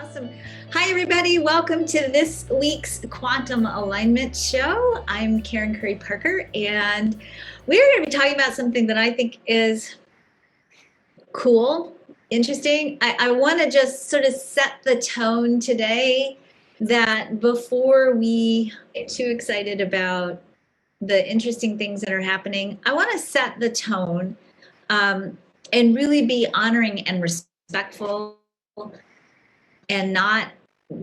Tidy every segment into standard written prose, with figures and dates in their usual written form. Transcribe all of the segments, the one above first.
Awesome. Hi, everybody. Welcome to this week's Quantum Alignment Show. I'm Karen Curry Parker, and we're going to be talking about something that I think is cool, interesting. I want to just sort of set the tone today that before we get too excited about the interesting things that are happening, I want to set the tone and really be honoring and respectful and not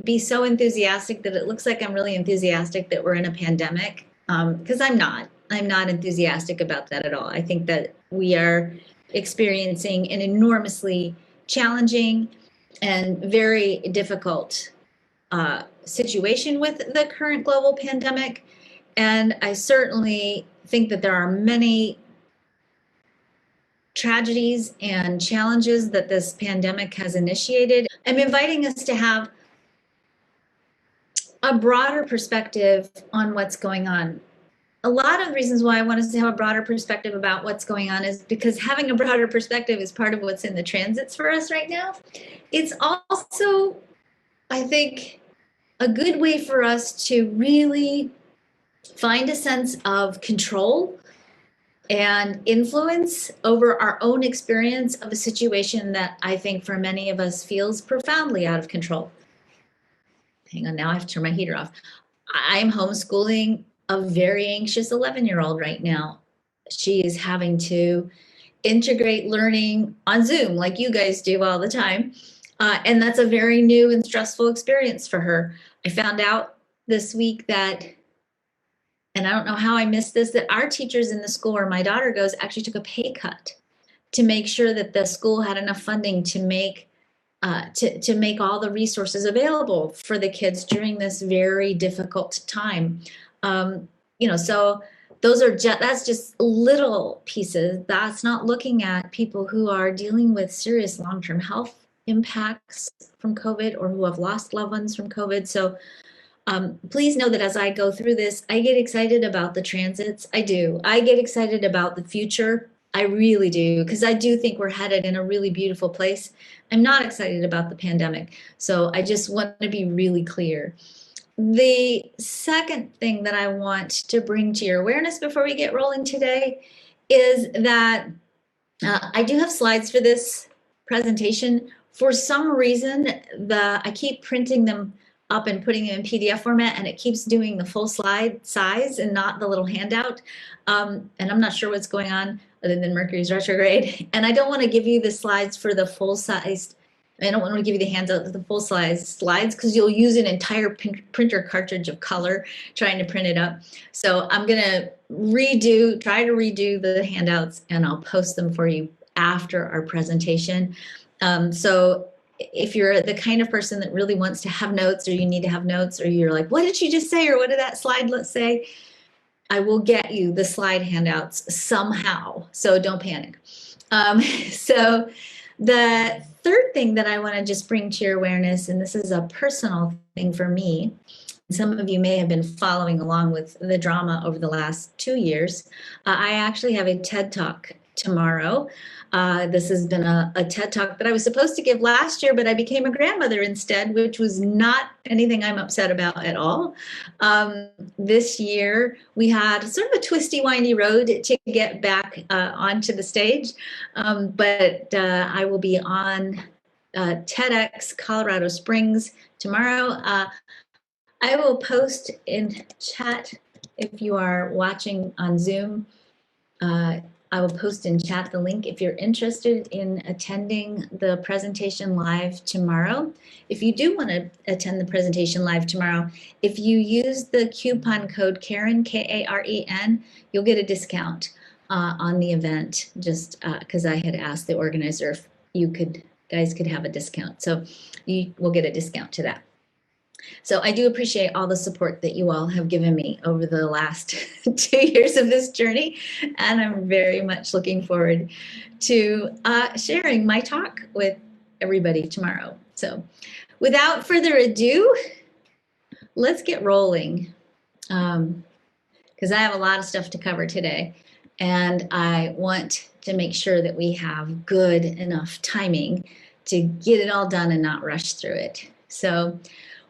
be so enthusiastic that it looks like I'm really enthusiastic that we're in a pandemic, because I'm not enthusiastic about that at all. I think that we are experiencing an enormously challenging and very difficult situation with the current global pandemic. And I certainly think that there are many tragedies and challenges that this pandemic has initiated. I'm inviting us to have a broader perspective on what's going on. A lot of the reasons why I want us to have a broader perspective about what's going on is because having a broader perspective is part of what's in the transits for us right now. It's also, I think, a good way for us to really find a sense of control and influence over our own experience of a situation that I think for many of us feels profoundly out of control. Hang on, now I have to turn my heater off. I'm homeschooling a very anxious 11-year-old right now. She is having to integrate learning on Zoom like you guys do all the time. And that's a very new and stressful experience for her. I found out this week that, and I don't know how I missed this, that our teachers in the school where my daughter goes actually took a pay cut to make sure that the school had enough funding to make all the resources available for the kids during this very difficult time. So that's just little pieces. That's not looking at people who are dealing with serious long-term health impacts from COVID or who have lost loved ones from COVID. So please know that as I go through this, I get excited about the transits. I do. I get excited about the future. I really do, because I do think we're headed in a really beautiful place. I'm not excited about the pandemic. So I just want to be really clear. The second thing that I want to bring to your awareness before we get rolling today is that I do have slides for this presentation. For some reason, I keep printing them up and putting them in PDF format, and it keeps doing the full slide size and not the little handout. And I'm not sure what's going on other than Mercury's retrograde. And I don't want to give you the slides for the full size. I don't want to give you the handout of the full size slides because you'll use an entire printer cartridge of color trying to print it up. So I'm going to try to redo the handouts, and I'll post them for you after our presentation. So if you're the kind of person that really wants to have notes, or you need to have notes, or you're like, what did she just say? Or what did that slide say? I will get you the slide handouts somehow. So don't panic. So the third thing that I want to just bring to your awareness, and this is a personal thing for me, some of you may have been following along with the drama over the last 2 years. I actually have a TED Talk tomorrow. This has been a TED Talk that I was supposed to give last year, but I became a grandmother instead, which was not anything I'm upset about at all. This year, we had sort of a twisty, windy road to get back onto the stage, but I will be on TEDx Colorado Springs tomorrow. I will post in chat if you are watching on Zoom. I will post in chat the link if you're interested in attending the presentation live tomorrow. If you do want to attend the presentation live tomorrow, if you use the coupon code Karen, K-A-R-E-N, you'll get a discount on the event, just because I had asked the organizer if guys could have a discount. So you will get a discount to that. So I do appreciate all the support that you all have given me over the last 2 years of this journey. And I'm very much looking forward to sharing my talk with everybody tomorrow. So without further ado, let's get rolling, because I have a lot of stuff to cover today. And I want to make sure that we have good enough timing to get it all done and not rush through it. So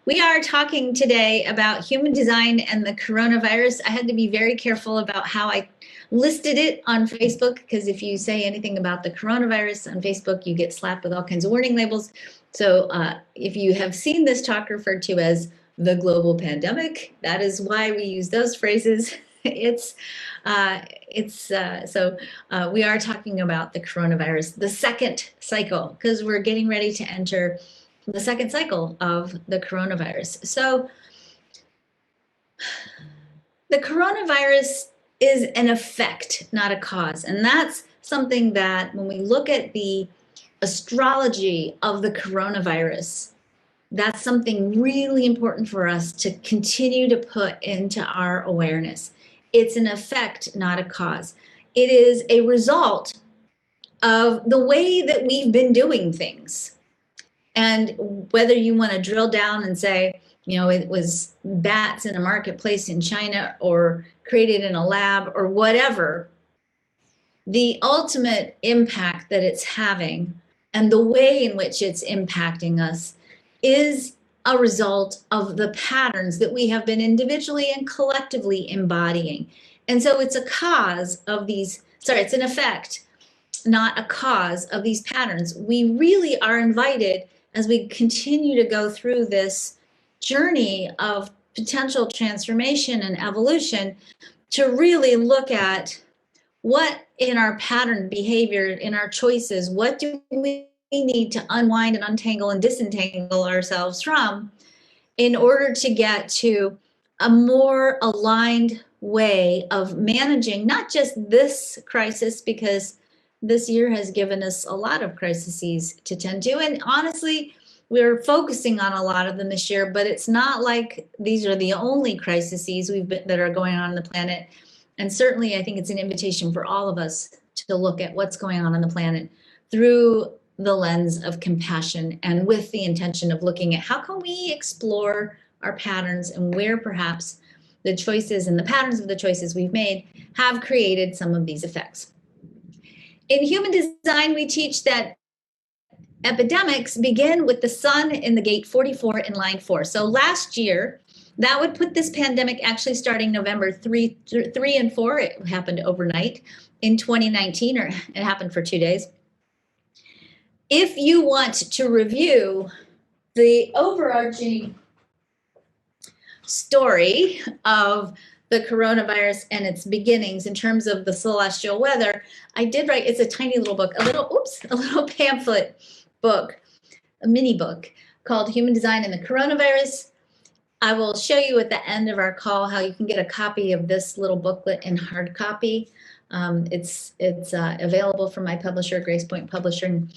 we are talking today about human design and the coronavirus. I had to be very careful about how I listed it on Facebook, because if you say anything about the coronavirus on Facebook, you get slapped with all kinds of warning labels. So if you have seen this talk referred to as the global pandemic, that is why we use those phrases. We are talking about the coronavirus, the second cycle, because we're getting ready to enter the second cycle of the coronavirus. So the coronavirus is an effect, not a cause. And that's something that when we look at the astrology of the coronavirus, that's something really important for us to continue to put into our awareness. It's an effect, not a cause. It is a result of the way that we've been doing things. And whether you want to drill down and say, you know, it was bats in a marketplace in China or created in a lab or whatever, the ultimate impact that it's having and the way in which it's impacting us is a result of the patterns that we have been individually and collectively embodying. And so it's a cause of these, it's an effect, not a cause of these patterns. We really are invited, as we continue to go through this journey of potential transformation and evolution, to really look at what in our pattern behavior, in our choices, what do we need to unwind and untangle and disentangle ourselves from in order to get to a more aligned way of managing not just this crisis, because this year has given us a lot of crises to tend to. And honestly, we're focusing on a lot of them this year, but it's not like these are the only crises that are going on the planet. And certainly, I think it's an invitation for all of us to look at what's going on the planet through the lens of compassion and with the intention of looking at how can we explore our patterns and where perhaps the choices and the patterns of the choices we've made have created some of these effects. In human design, we teach that epidemics begin with the sun in the gate 44 in line 4. So last year, that would put this pandemic actually starting November 3 and 4. It happened overnight in 2019, or it happened for 2 days. If you want to review the overarching story of the coronavirus and its beginnings in terms of the celestial weather, I did write, it's a tiny little book, a little pamphlet book, a mini book called Human Design and the Coronavirus. I will show you at the end of our call how you can get a copy of this little booklet in hard copy. It's available from my publisher, Grace Point Publishing.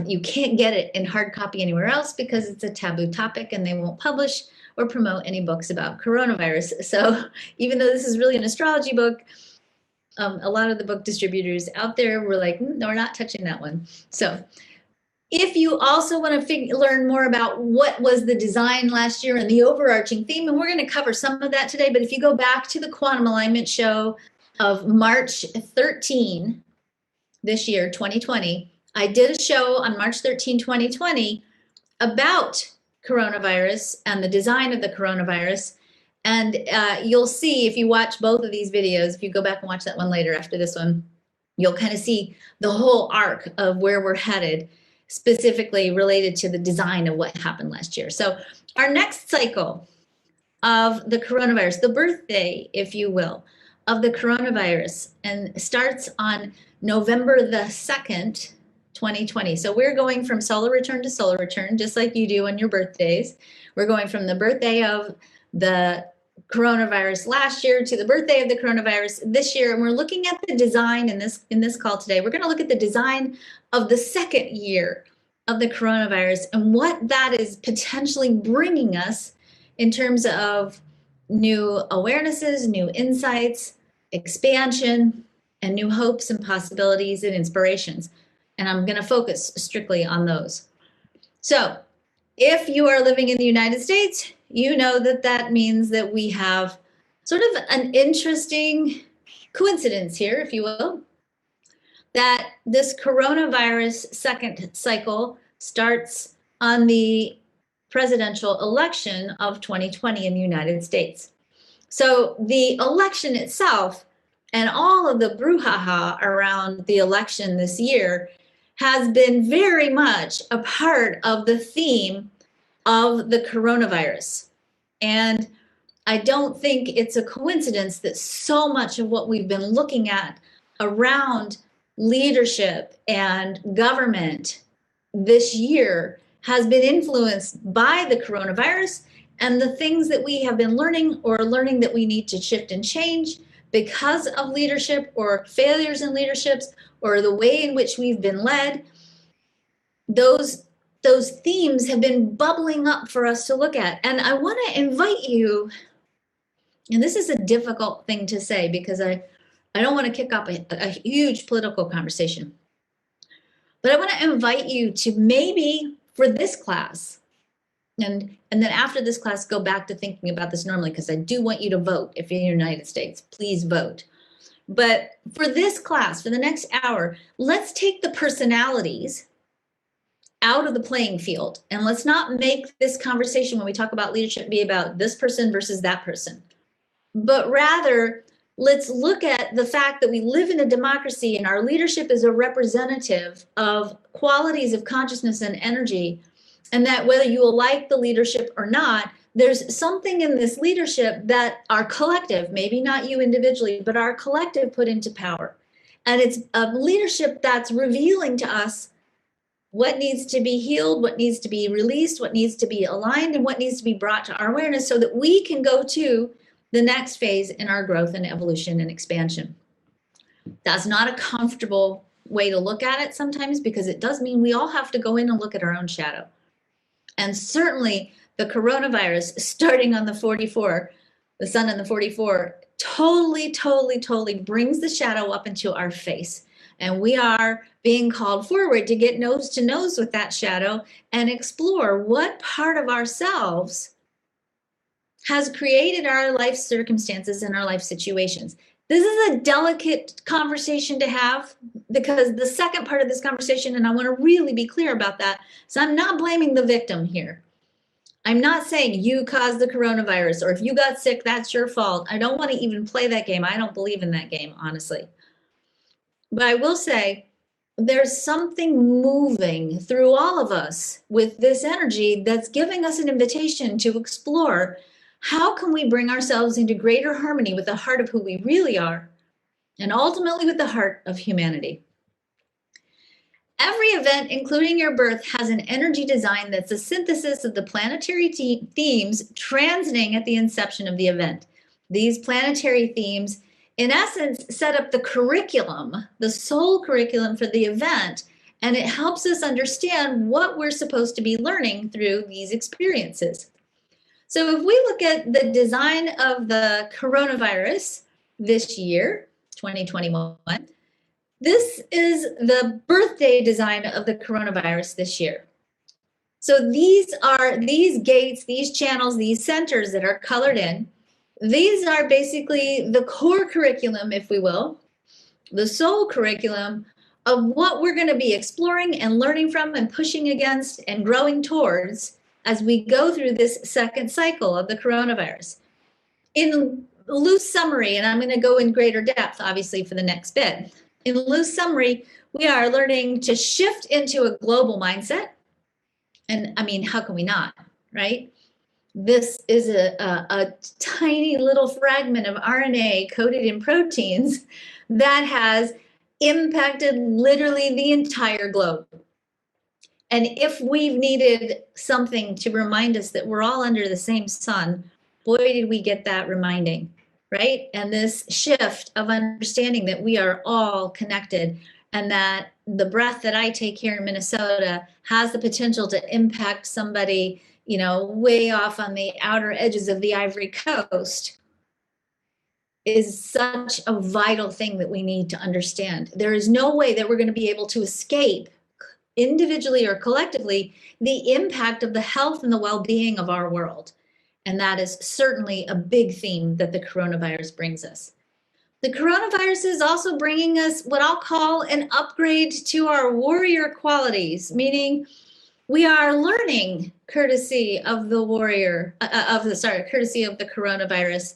You can't get it in hard copy anywhere else because it's a taboo topic and they won't publish or promote any books about coronavirus. So even though this is really an astrology book, a lot of the book distributors out there were like, no, we're not touching that one. So if you also want to learn more about what was the design last year and the overarching theme, and we're going to cover some of that today, but if you go back to the Quantum Alignment show of March 13 this year, 2020, I did a show on March 13, 2020 about coronavirus and the design of the coronavirus. And you'll see, if you watch both of these videos, if you go back and watch that one later after this one, you'll kind of see the whole arc of where we're headed, specifically related to the design of what happened last year. So our next cycle of the coronavirus, the birthday, if you will, of the coronavirus, and starts on November the 2nd, 2020. So we're going from solar return to solar return, just like you do on your birthdays. We're going from the birthday of the coronavirus last year to the birthday of the coronavirus this year. And we're looking at the design in this call today. We're going to look at the design of the second year of the coronavirus and what that is potentially bringing us in terms of new awarenesses, new insights, expansion, and new hopes and possibilities and inspirations. And I'm going to focus strictly on those. So if you are living in the United States, you know that that means that we have sort of an interesting coincidence here, if you will, that this coronavirus second cycle starts on the presidential election of 2020 in the United States. So the election itself and all of the brouhaha around the election this year has been very much a part of the theme of the coronavirus. And I don't think it's a coincidence that so much of what we've been looking at around leadership and government this year has been influenced by the coronavirus and the things that we have been learning or learning that we need to shift and change because of leadership or failures in leaderships or the way in which we've been led. Those themes have been bubbling up for us to look at. And I want to invite you, and this is a difficult thing to say because I don't want to kick up a huge political conversation, but I want to invite you to maybe for this class, and then after this class, go back to thinking about this normally, because I do want you to vote. If you're in the United States, please vote. But for this class, for the next hour, let's take the personalities out of the playing field. And let's not make this conversation when we talk about leadership be about this person versus that person. But rather, let's look at the fact that we live in a democracy and our leadership is a representative of qualities of consciousness and energy. And that whether you will like the leadership or not, there's something in this leadership that our collective, maybe not you individually, but our collective put into power. And it's a leadership that's revealing to us what needs to be healed, what needs to be released, what needs to be aligned, and what needs to be brought to our awareness so that we can go to the next phase in our growth and evolution and expansion. That's not a comfortable way to look at it sometimes, because it does mean we all have to go in and look at our own shadow. And certainly the coronavirus, starting on the 44, the sun on the 44, totally brings the shadow up into our face. And we are being called forward to get nose to nose with that shadow and explore what part of ourselves has created our life circumstances and our life situations. This is a delicate conversation to have, because the second part of this conversation, and I want to really be clear about that, so I'm not blaming the victim here. I'm not saying you caused the coronavirus, or if you got sick, that's your fault. I don't want to even play that game. I don't believe in that game, honestly. But I will say there's something moving through all of us with this energy that's giving us an invitation to explore how can we bring ourselves into greater harmony with the heart of who we really are, and ultimately with the heart of humanity. Every event, including your birth, has an energy design that's a synthesis of the planetary themes transiting at the inception of the event. These planetary themes, in essence, set up the curriculum, the soul curriculum for the event, and it helps us understand what we're supposed to be learning through these experiences. So if we look at the design of the coronavirus this year, 2021, this is the birthday design of the coronavirus this year. So these are these gates, these channels, these centers that are colored in. These are basically the core curriculum, if we will, the soul curriculum of what we're going to be exploring and learning from and pushing against and growing towards as we go through this second cycle of the coronavirus. In loose summary, and I'm going to go in greater depth, obviously, for the next bit. In loose summary, we are learning to shift into a global mindset. And I mean, how can we not, right? This is a tiny little fragment of RNA coded in proteins that has impacted literally the entire globe. And if we've needed something to remind us that we're all under the same sun, boy, did we get that reminding, right? And this shift of understanding that we are all connected, and that the breath that I take here in Minnesota has the potential to impact somebody, you know, way off on the outer edges of the Ivory Coast, is such a vital thing that we need to understand. There is no way that we're going to be able to escape, individually or collectively, the impact of the health and the well-being of our world. And that is certainly a big theme that the coronavirus brings us. The coronavirus is also bringing us what I'll call an upgrade to our warrior qualities, meaning We are learning, courtesy of the courtesy of the coronavirus,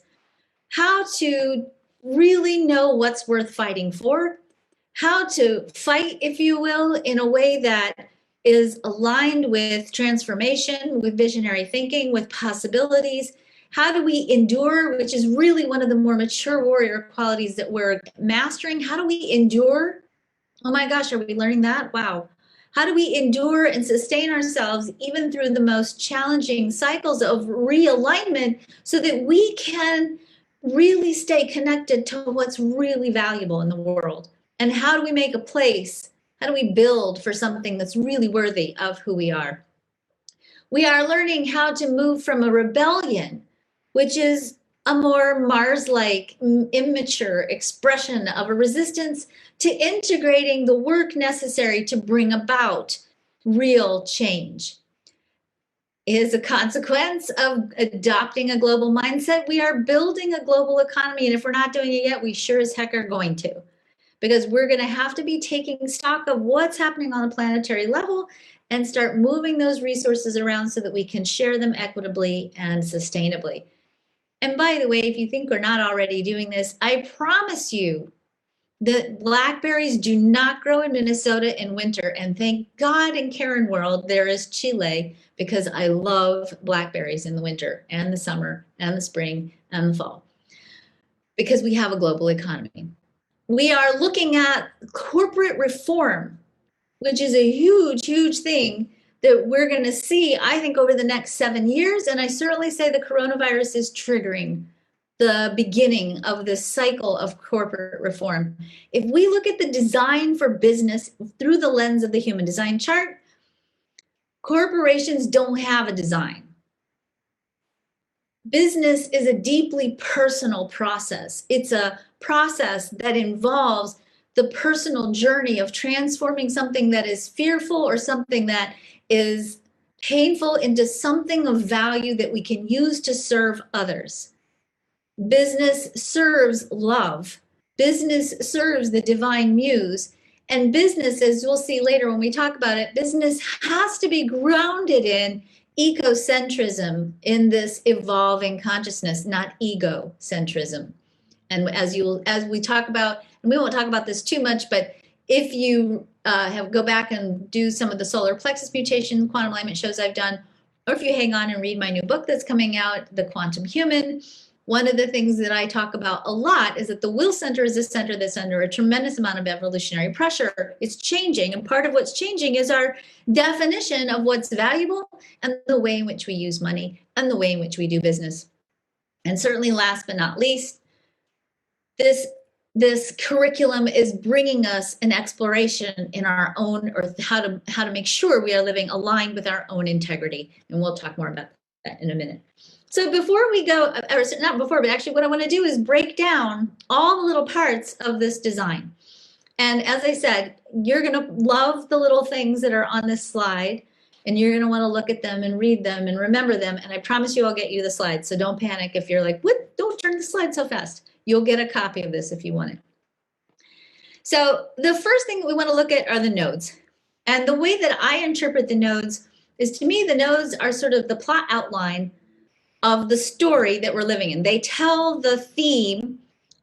how to really know what's worth fighting for, how to fight, if you will, in a way that is aligned with transformation, with visionary thinking, with possibilities. How do we endure, which is really one of the more mature warrior qualities that we're mastering? How do we endure? Oh my gosh, are we learning that? Wow. How do we endure and sustain ourselves even through the most challenging cycles of realignment so that we can really stay connected to what's really valuable in the world? And how do we make a place? How do we build for something that's really worthy of who we are? We are learning how to move from a rebellion, which is a more Mars-like, immature expression of a resistance, to integrating the work necessary to bring about real change. As a consequence of adopting a global mindset, we are building a global economy. And if we're not doing it yet, we sure as heck are going to, because we're going to have to be taking stock of what's happening on a planetary level and start moving those resources around so that we can share them equitably and sustainably. And by the way, if you think we're not already doing this, I promise you that blackberries do not grow in Minnesota in winter. And thank God in Karen world, there is Chile, because I love blackberries in the winter and the summer and the spring and the fall, because we have a global economy. We are looking at corporate reform, which is a huge, huge thing that we're going to see, I think, over the next 7 years. And I certainly say the coronavirus is triggering the beginning of this cycle of corporate reform. If we look at the design for business through the lens of the human design chart, corporations don't have a design. Business is a deeply personal process. It's a process that involves the personal journey of transforming something that is fearful or something that is painful into something of value that we can use to serve others. Business serves love. Business serves the divine muse. And business, as we'll see later when we talk about it, business has to be grounded in ecocentrism, in this evolving consciousness, not egocentrism. And as we talk about, and we won't talk about this too much, but if you go back and do some of the solar plexus mutation quantum alignment shows I've done, or if you hang on and read my new book that's coming out, The Quantum Human, one of the things that I talk about a lot is that the will center is a center that's under a tremendous amount of evolutionary pressure. It's changing, and part of what's changing is our definition of what's valuable and the way in which we use money and the way in which we do business. And certainly, last but not least, this curriculum is bringing us an exploration in our own, or how to make sure we are living aligned with our own integrity. And we'll talk more about that in a minute. So before we go, or not before, but actually what I want to do is break down all the little parts of this design. And as I said, you're going to love the little things that are on this slide, and you're going to want to look at them and read them and remember them. And I promise you I'll get you the slides. So don't panic if you're like, what? Don't turn the slide so fast. You'll get a copy of this if you want it. So the first thing that we want to look at are the nodes. And the way that I interpret the nodes is, to me, the nodes are sort of the plot outline of the story that we're living in. They tell the theme,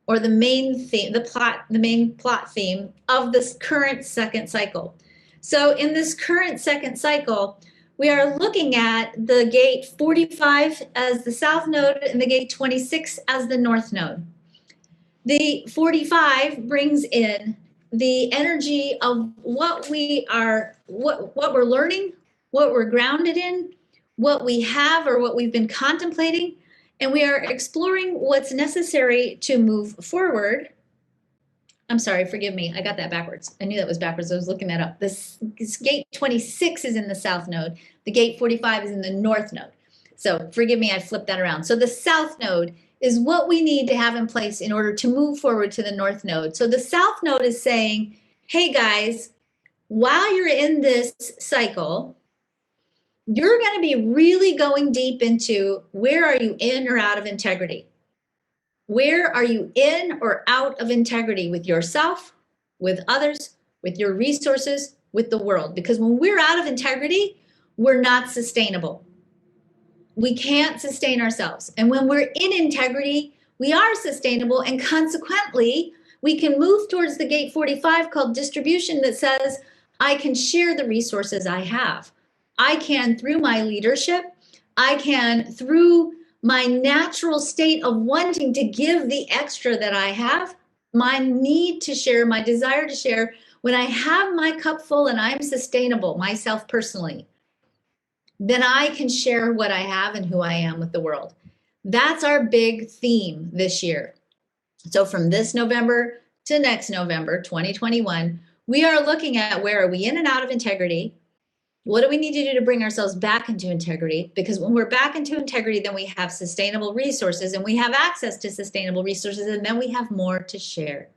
or the main theme, the main plot theme of this current second cycle. So in this current second cycle, we are looking at the gate 45 as the south node and the gate 26 as the north node. The 45 brings in the energy of what we are, what we're learning, what we're grounded in, what we have or what we've been contemplating, and we are exploring what's necessary to move forward. I'm sorry, forgive me, I got that backwards. I knew that was backwards, I was looking that up. This gate 26 is in the south node, the gate 45 is in the north node. So forgive me, I flipped that around. So the south node is what we need to have in place in order to move forward to the north node. So the south node is saying, hey guys, while you're in this cycle, you're going to be really going deep into, where are you in or out of integrity? Where are you in or out of integrity with yourself, with others, with your resources, with the world? Because when we're out of integrity, we're not sustainable. We can't sustain ourselves. And when we're in integrity, we are sustainable, and consequently, we can move towards the gate 45 called distribution that says, I can share the resources I have. I can, through my leadership, I can, through my natural state of wanting to give the extra that I have, my need to share, my desire to share, when I have my cup full and I'm sustainable, myself personally, then I can share what I have and who I am with the world. That's our big theme this year. So from this November to next November, 2021, we are looking at where are we in and out of integrity? What do we need to do to bring ourselves back into integrity? Because when we're back into integrity, then we have sustainable resources, and we have access to sustainable resources, and then we have more to share.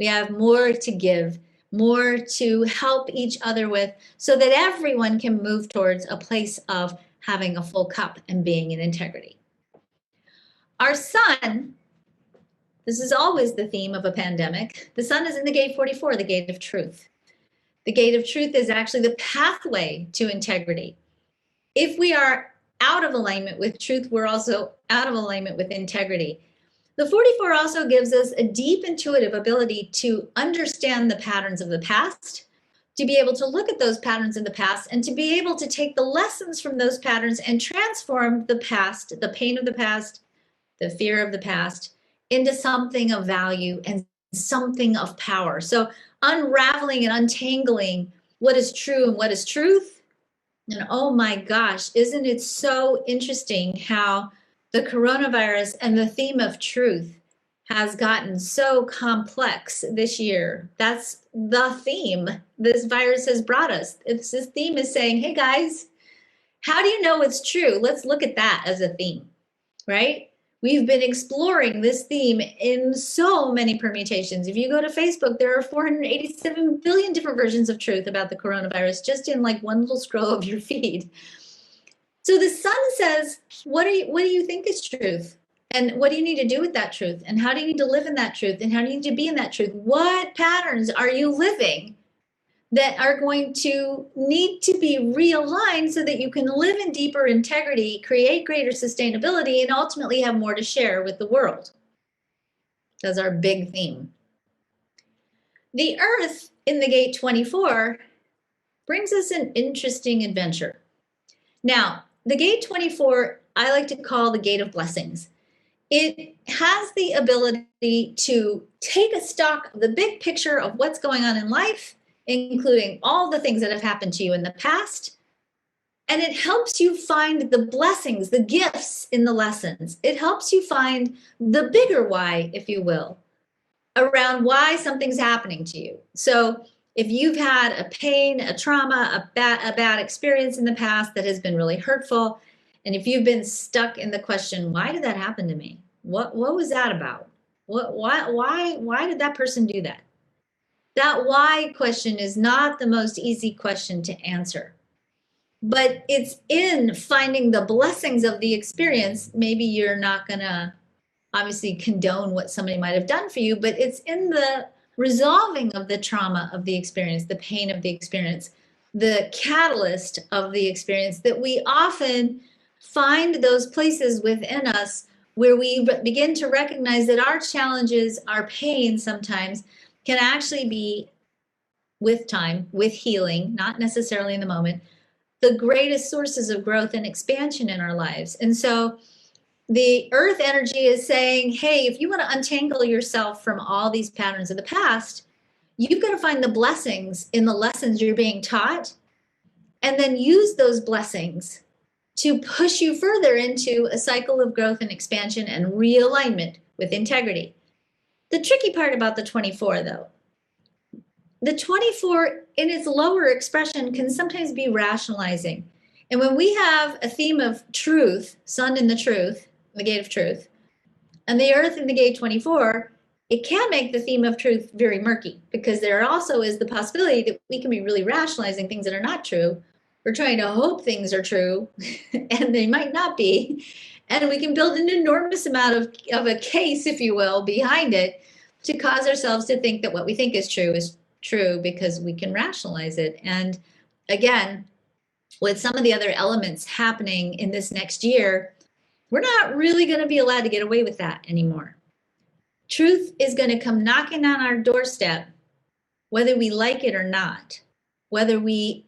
We have more to give, more to help each other with, so that everyone can move towards a place of having a full cup and being in integrity. Our sun, this is always the theme of a pandemic. The sun is in the gate 44, the gate of truth. The gate of truth is actually the pathway to integrity. If we are out of alignment with truth, we're also out of alignment with integrity. The 44 also gives us a deep intuitive ability to understand the patterns of the past, to be able to look at those patterns in the past, and to be able to take the lessons from those patterns and transform the past, the pain of the past, the fear of the past, into something of value and something of power. So unraveling and untangling what is true and what is truth. And oh my gosh, isn't it so interesting how the coronavirus and the theme of truth has gotten so complex this year? That's the theme this virus has brought us. This theme is saying, hey guys, how do you know it's true? Let's look at that as a theme, right? We've been exploring this theme in so many permutations. If you go to Facebook, there are 487 billion different versions of truth about the coronavirus, just in like one little scroll of your feed. So the sun says, what do you think is truth? And what do you need to do with that truth? And how do you need to live in that truth? And how do you need to be in that truth? What patterns are you living that are going to need to be realigned so that you can live in deeper integrity, create greater sustainability, and ultimately have more to share with the world? That's our big theme. The Earth in the gate 24 brings us an interesting adventure. Now, the gate 24, I like to call the gate of blessings. It has the ability to take a stock of the big picture of what's going on in life, including all the things that have happened to you in the past. And it helps you find the blessings, the gifts in the lessons. It helps you find the bigger why, if you will, around why something's happening to you. So if you've had a pain, a trauma, a bad experience in the past that has been really hurtful, and if you've been stuck in the question, why did that happen to me? What was that about? Why did that person do that? That why question is not the most easy question to answer, but it's in finding the blessings of the experience. Maybe you're not gonna obviously condone what somebody might have done for you, but it's in the resolving of the trauma of the experience, the pain of the experience, the catalyst of the experience, that we often find those places within us where we begin to recognize that our challenges, our pain sometimes can actually be, with time, with healing, not necessarily in the moment, the greatest sources of growth and expansion in our lives. And so the Earth energy is saying, hey, if you want to untangle yourself from all these patterns of the past, you've got to find the blessings in the lessons you're being taught, and then use those blessings to push you further into a cycle of growth and expansion and realignment with integrity. The tricky part about the 24, though, the 24 in its lower expression can sometimes be rationalizing. And when we have a theme of truth, sun in the truth, the gate of truth, and the Earth in the gate 24, it can make the theme of truth very murky, because there also is the possibility that we can be really rationalizing things that are not true. We're trying to hope things are true, and they might not be. And we can build an enormous amount of a case, if you will, behind it to cause ourselves to think that what we think is true because we can rationalize it. And again, with some of the other elements happening in this next year, we're not really going to be allowed to get away with that anymore. Truth is going to come knocking on our doorstep, whether we like it or not, whether we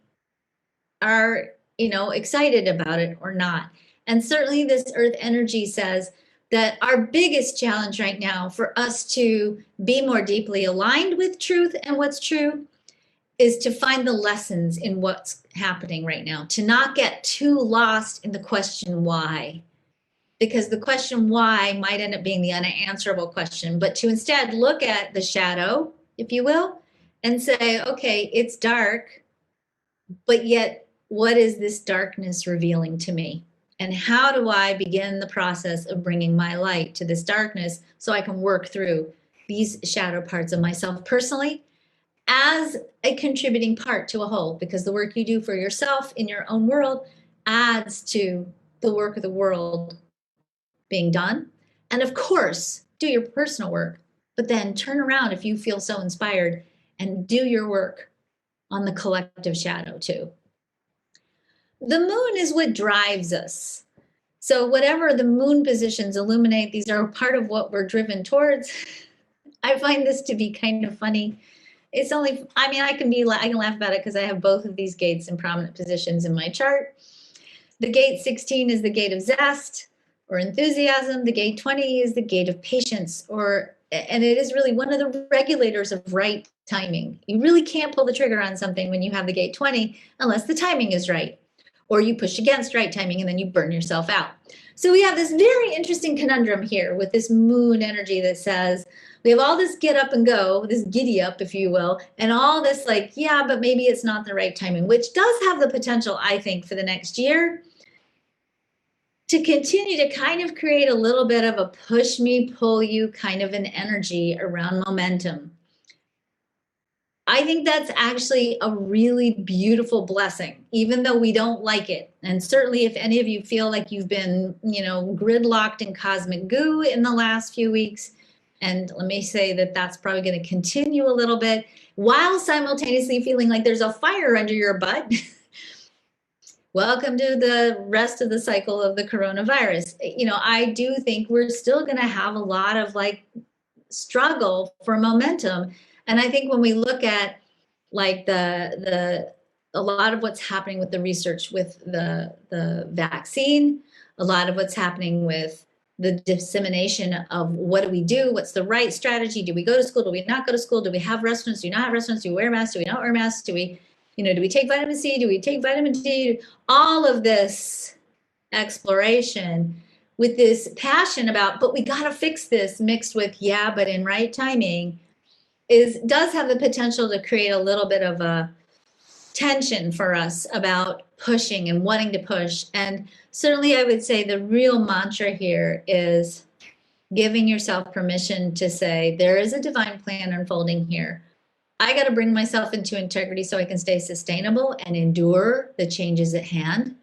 are, excited about it or not. And certainly this earth energy says that our biggest challenge right now for us to be more deeply aligned with truth and what's true is to find the lessons in what's happening right now, to not get too lost in the question why. Because the question why might end up being the unanswerable question, but to instead look at the shadow, if you will, and say, okay, it's dark, but yet what is this darkness revealing to me? And how do I begin the process of bringing my light to this darkness so I can work through these shadow parts of myself personally as a contributing part to a whole? Because the work you do for yourself in your own world adds to the work of the world being done. And of course, do your personal work, but then turn around if you feel so inspired and do your work on the collective shadow too. The moon is what drives us. So whatever the moon positions illuminate, these are part of what we're driven towards. I find this to be kind of funny. It's only, I can laugh about it because I have both of these gates in prominent positions in my chart. The gate 16 is the gate of zest or enthusiasm. The gate 20 is the gate of patience, and it is really one of the regulators of right timing. You really can't pull the trigger on something when you have the gate 20 unless the timing is right, or you push against right timing and then you burn yourself out. So we have this very interesting conundrum here with this moon energy that says we have all this get up and go, this giddy up, if you will, and all this but maybe it's not the right timing, which does have the potential, I think, for the next year to continue to kind of create a little bit of a push me, pull you kind of an energy around momentum. I think that's actually a really beautiful blessing, even though we don't like it. And certainly if any of you feel like you've been, gridlocked in cosmic goo in the last few weeks, and let me say that that's probably going to continue a little bit, while simultaneously feeling like there's a fire under your butt, welcome to the rest of the cycle of the coronavirus. I do think we're still going to have a lot of struggle for momentum. And I think when we look at a lot of what's happening with the research with the vaccine, a lot of what's happening with the dissemination of what do we do? What's the right strategy? Do we go to school? Do we not go to school? Do we have restaurants? Do we not have restaurants? Do we wear masks? Do we not wear masks? Do we take vitamin C? Do we take vitamin D? All of this exploration with this passion about, but we got to fix this, mixed with, but in right timing, does have the potential to create a little bit of a tension for us about pushing and wanting to push. And certainly I would say the real mantra here is giving yourself permission to say, there is a divine plan unfolding here. I got to bring myself into integrity so I can stay sustainable and endure the changes at hand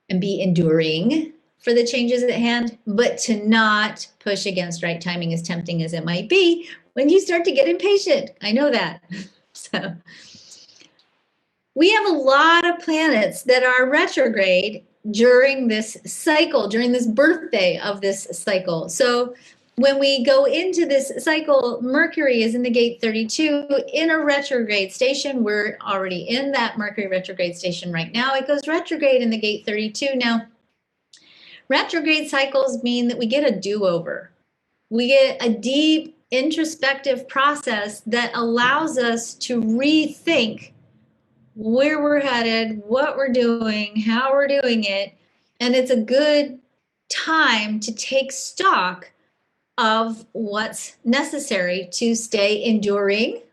and be enduring for the changes at hand, but to not push against right timing, as tempting as it might be when you start to get impatient. I know that. So we have a lot of planets that are retrograde during this cycle, during this birthday of this cycle. So when we go into this cycle, Mercury is in the gate 32 in a retrograde station. We're already in that Mercury retrograde station right now. It goes retrograde in the gate 32. Now, retrograde cycles mean that we get a do-over. We get a deep introspective process that allows us to rethink where we're headed, what we're doing, how we're doing it. And it's a good time to take stock of what's necessary to stay enduring.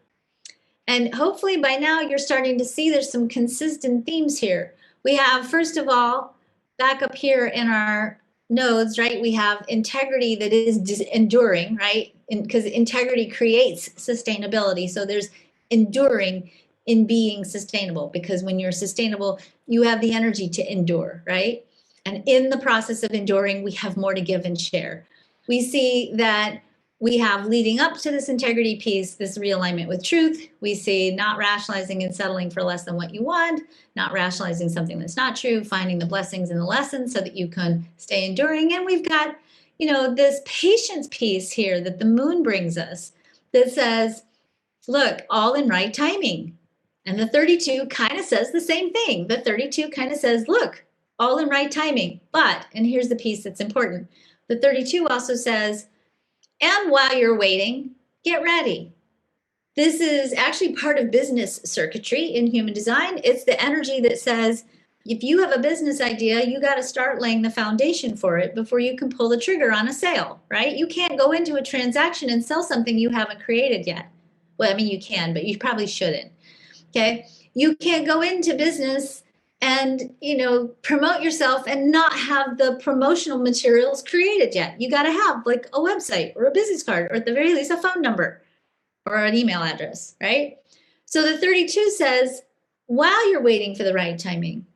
And hopefully by now you're starting to see there's some consistent themes here. We have, first of all, back up here in our nodes, right? We have integrity that is enduring, right? Because integrity creates sustainability. So there's enduring in being sustainable, because when you're sustainable, you have the energy to endure, right? And in the process of enduring, we have more to give and share. We see that We have, leading up to this integrity piece, this realignment with truth. We see not rationalizing and settling for less than what you want, not rationalizing something that's not true, finding the blessings in the lessons so that you can stay enduring. And we've got, this patience piece here that the moon brings us that says, look, all in right timing. And the 32 kind of says the same thing. The 32 kind of says, look, all in right timing. But, and here's the piece that's important, the 32 also says, and while you're waiting, get ready. This is actually part of business circuitry in human design. It's the energy that says, if you have a business idea, you got to start laying the foundation for it before you can pull the trigger on a sale, right? You can't go into a transaction and sell something you haven't created yet. Well, I mean, you can, but you probably shouldn't. Okay. You can't go into business and, promote yourself and not have the promotional materials created yet. You got to have like a website or a business card, or at the very least a phone number or an email address, right? So the 32 says, while you're waiting for the right timing,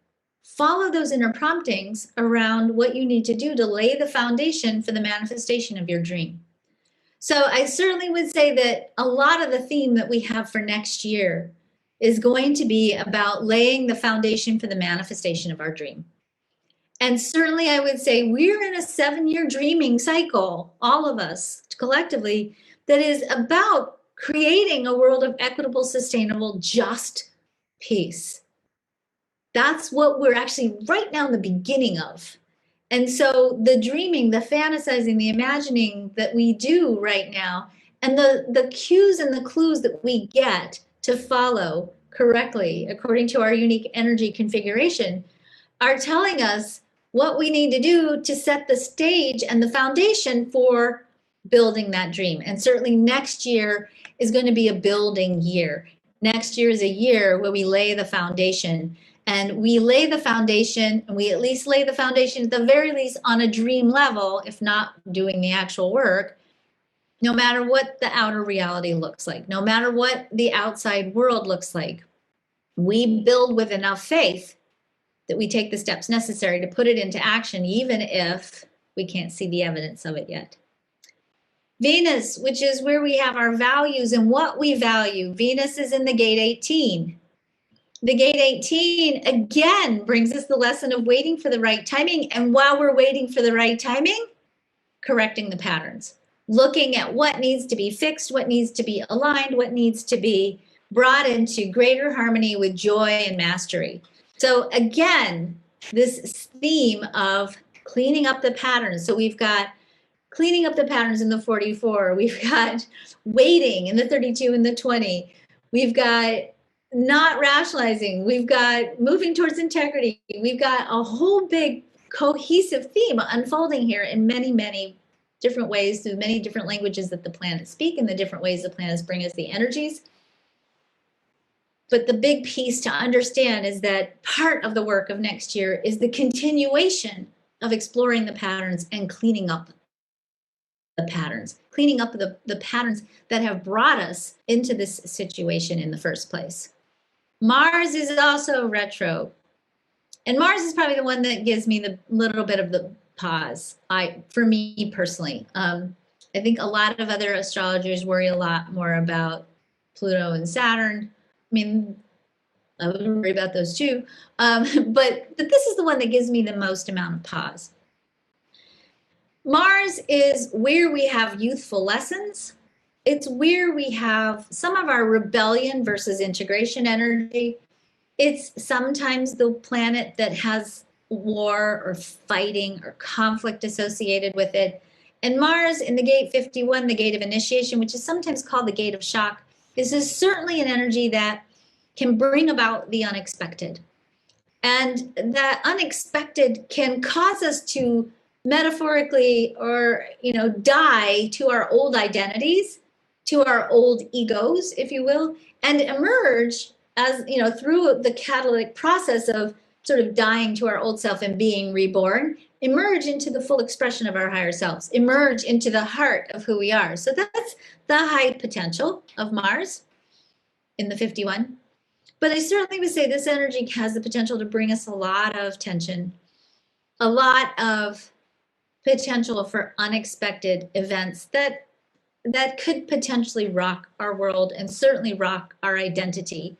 follow those inner promptings around what you need to do to lay the foundation for the manifestation of your dream. So I certainly would say that a lot of the theme that we have for next year is going to be about laying the foundation for the manifestation of our dream. And certainly I would say we're in a 7-year dreaming cycle, all of us collectively, that is about creating a world of equitable, sustainable, just peace. That's what we're actually right now in the beginning of. And so the dreaming, the fantasizing, the imagining that we do right now, and the cues and the clues that we get to follow correctly according to our unique energy configuration are telling us what we need to do to set the stage and the foundation for building that dream. And certainly next year is going to be a building year. Next year is a year where we lay the foundation. And we lay the foundation, and we at least lay the foundation at the very least on a dream level, if not doing the actual work, no matter what the outer reality looks like, no matter what the outside world looks like. We build with enough faith that we take the steps necessary to put it into action, even if we can't see the evidence of it yet. Venus, which is where we have our values and what we value. Venus is in the gate 18. The gate 18, again, brings us the lesson of waiting for the right timing. And while we're waiting for the right timing, correcting the patterns, looking at what needs to be fixed, what needs to be aligned, what needs to be brought into greater harmony with joy and mastery. So again, this theme of cleaning up the patterns. So we've got cleaning up the patterns in the 44. We've got waiting in the 32 and the 20. We've got not rationalizing. We've got moving towards integrity. We've got a whole big cohesive theme unfolding here in many, many different ways through many different languages that the planets speak and the different ways the planets bring us the energies. But the big piece to understand is that part of the work of next year is the continuation of exploring the patterns and cleaning up the patterns, cleaning up the patterns that have brought us into this situation in the first place. Mars is also retro. And Mars is probably the one that gives me the little bit of the pause, for me personally. I think a lot of other astrologers worry a lot more about Pluto and Saturn. I mean, I would worry about those too. But this is the one that gives me the most amount of pause. Mars is where we have youthful lessons. It's where we have some of our rebellion versus integration energy. It's sometimes the planet that has war or fighting or conflict associated with it. And Mars in the gate 51, the gate of initiation, which is sometimes called the gate of shock, is certainly an energy that can bring about the unexpected. And that unexpected can cause us to metaphorically or, die to our old identities, to our old egos, if you will, and emerge as, through the catalytic process of sort of dying to our old self and being reborn, emerge into the full expression of our higher selves, emerge into the heart of who we are. So that's the high potential of Mars in the 51. But I certainly would say this energy has the potential to bring us a lot of tension, a lot of potential for unexpected events that that could potentially rock our world and certainly rock our identity.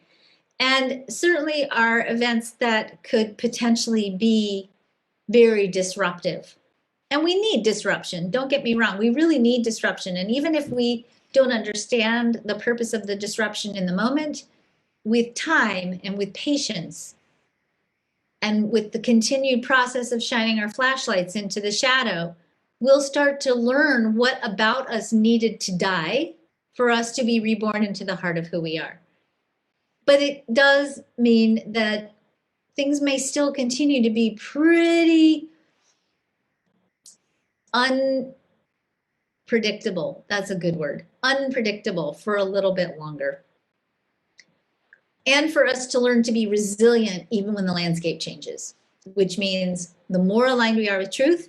And certainly are events that could potentially be very disruptive. And we need disruption. Don't get me wrong. We really need disruption. And even if we don't understand the purpose of the disruption in the moment, with time and with patience and with the continued process of shining our flashlights into the shadow, we'll start to learn what about us needed to die for us to be reborn into the heart of who we are. But it does mean that things may still continue to be pretty unpredictable. That's a good word. Unpredictable for a little bit longer. And for us to learn to be resilient even when the landscape changes, which means the more aligned we are with truth,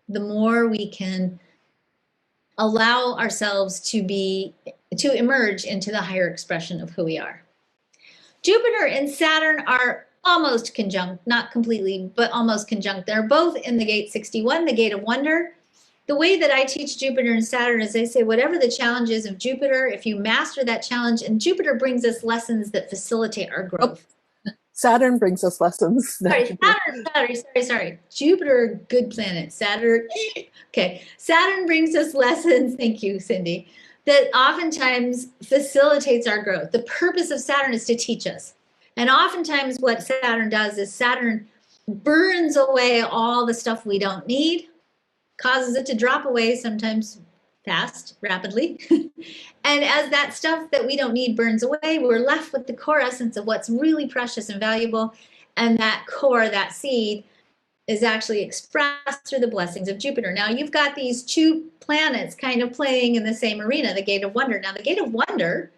the more we can allow ourselves to emerge into the higher expression of who we are. Jupiter and Saturn are almost conjunct, not completely, but almost conjunct. They're both in the gate 61, the gate of wonder. The way that I teach Jupiter and Saturn is they say, whatever the challenge is of Jupiter, if you master that challenge, and Jupiter brings us lessons that facilitate our growth. Saturn brings us lessons. Sorry. Jupiter, good planet. Saturn, okay. Saturn brings us lessons, thank you, Cindy, that oftentimes facilitates our growth. The purpose of Saturn is to teach us. And oftentimes what Saturn does is Saturn burns away all the stuff we don't need, causes it to drop away, sometimes fast, rapidly. And as that stuff that we don't need burns away, we're left with the core essence of what's really precious and valuable. And that core, that seed, is actually expressed through the blessings of Jupiter. Now, you've got these two planets kind of playing in the same arena, the gate of wonder. Now, the gate of wonder,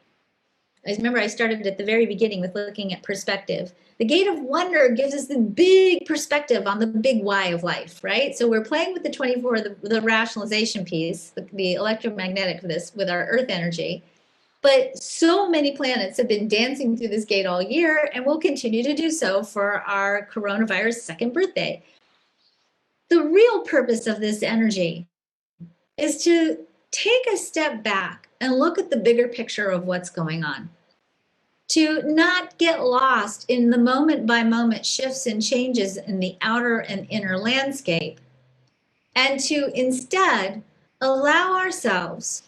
I remember I started at the very beginning with looking at perspective. The gate of wonder gives us the big perspective on the big why of life, right? So we're playing with the 24, the rationalization piece, the electromagnetic of this with our earth energy. But so many planets have been dancing through this gate all year and will continue to do so for our coronavirus second birthday. The real purpose of this energy is to take a step back and look at the bigger picture of what's going on. To not get lost in the moment by moment shifts and changes in the outer and inner landscape, and to instead allow ourselves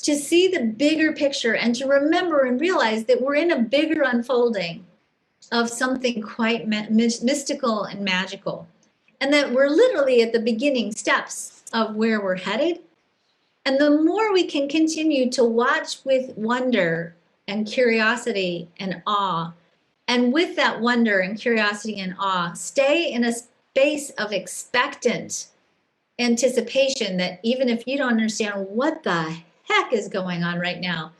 to see the bigger picture and to remember and realize that we're in a bigger unfolding of something quite mystical and magical, and that we're literally at the beginning steps of where we're headed. And the more we can continue to watch with wonder and curiosity and awe, and with that wonder and curiosity and awe, stay in a space of expectant anticipation that even if you don't understand what the heck is going on right now,